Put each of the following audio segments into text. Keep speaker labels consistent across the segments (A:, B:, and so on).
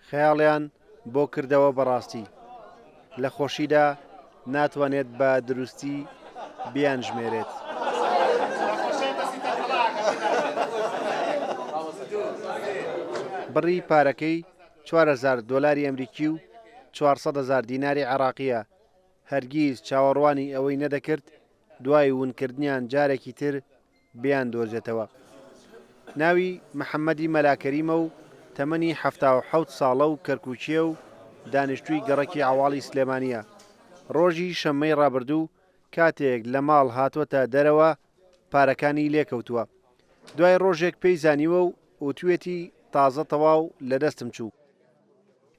A: خەیاڵیان بۆ کردەوە بەڕاستی لە خۆشیدا ناتوانێت بە دروستی بیان ژمێرێت. بڕی پارەکەی 4,000 دۆلاری ئەمریکی و 400,000 دیناری عێراقیە. هەرگیز چاوەڕوانی ئەوەی نەدەکرد دوای ونکردنیان جارێکی تر بیان دۆزێتەوە. ناوی محەممەدی مەلاکەریمە و تەمەنی 77 ساڵە و کەرکوچیە و دانیشتووی گەڕەکی عواڵی سلێمانیە. ڕۆژی شەممەی ڕابردوو کاتێک لە ماڵ هاتووەتە دەرەوە پارەکانی لێکەوتووە. دوای ڕۆژێک پێی زانیوە و وتوێتی تازە تەواو لە دەستم چوو.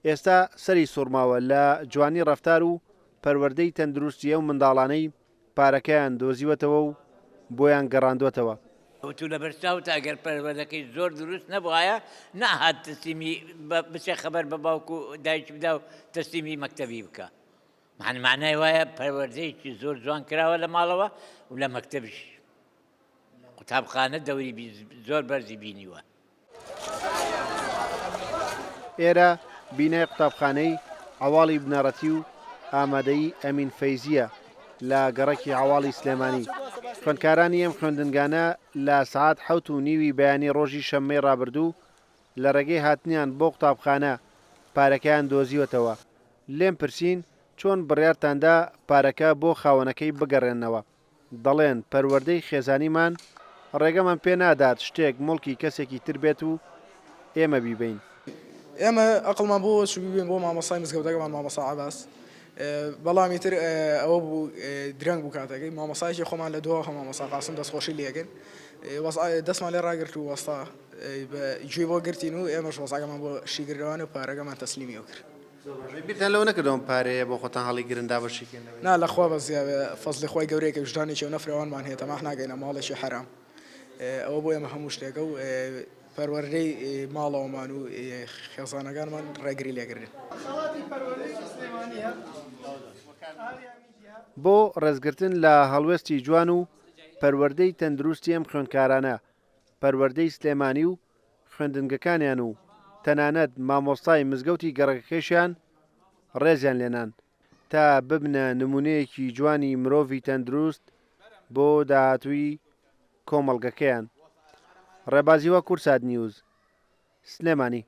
A: ئێستا سەری سوورماوە لە جوانی ڕەفتار و پەروەردەی تەندروستیە و منداڵانەی پارەکەیان دۆزیوەتەوە و بۆیان گەڕاندوێتەوە.
B: تو لە بەرچاوت ئەگەر پەروەردەکەی زۆر دروست نەبووایە نەهات تەسلیمی بچێ خەبەر بە باوکو و دایک بدا و تەسلیمی مەکتەبی بکە. معنای وایە پەروەردەیەکی زۆر جوان کراوە لە ماڵەوە و لە مەکتەبش قوتابخانە دەوری زۆر بەرزی بینیوە.
A: ئێرە بینای قوتابخانەی عواڵی بنەڕەتی و ئامادەیی ئەمین فەیزیە لە گەڕەکی عواڵی سلێمانی. خوێندکارانی ئەم خوێندنگانە لە سەعات 7:30 بەیانی ڕۆژی شەممەی ڕابردوو لە ڕێگەی هاتنیان بۆ قوتابخانە پارەکەیان دۆزیوەتەوە. لێم پرسین چۆن بڕیارتاندا پارەکە بۆ خاوەنەکەی بگەڕێنەوە. دەڵێن پەروەردەی خێزانیمان ڕێگەمان پێ نادات شتێک مڵکی کەسێکی تر بێت و ئێمە بیبین.
C: ئێمە ئەقڵمان بۆ ببین بۆ مامۆسای مزگەوتەکەمان مامۆسا عەباس. بەڵامی تر ئەوە بوو درەنگ بوو کاتەکەی مامۆسایکی خۆمان لە دووە مامۆسا قاسم دەستخۆشی لێگەن دەستمان لێ ڕاگرت و وەستا گوێ بۆ گرتین و ئێمەش وەساگەمان بۆ شیگردەوە و پارەکەمان تەسلیمیەوە کرد.
A: بیرتان لەوە نەکردەوە پارەیە بۆ خۆتان هەڵی گرندا بەشیکردنەوەی؟
C: نا لەخوا بە زیاوێ فەزلی خۆی گەورەیەکە وجدانێکی و نەفرەوانمان هەیە تەماح ناگەینە ماڵێکی حەرام. ئەوە بۆ ئێمە هەموو شتێکە و پەروەردەی ماڵەوەمان و خێزانەکانمان ڕێگری لێگرن.
A: بۆ ڕێزگرتن لە هەڵوێستی جوان و پەروەردەی تەندروستی ئەم خوێندکارانە پەروەردەی سلێمانی و خوێندنگەکانیان و تەنانەت مامۆستای مزگەوتی گەڕەکەکەشیان ڕێزیان لێنان تا ببنە نمونەیەکی جوانی مرۆڤی تەندروست بۆ داهاتووی کۆمەڵگەکەیان. ڕێبازیوە کورسات نیوز سلێمانی.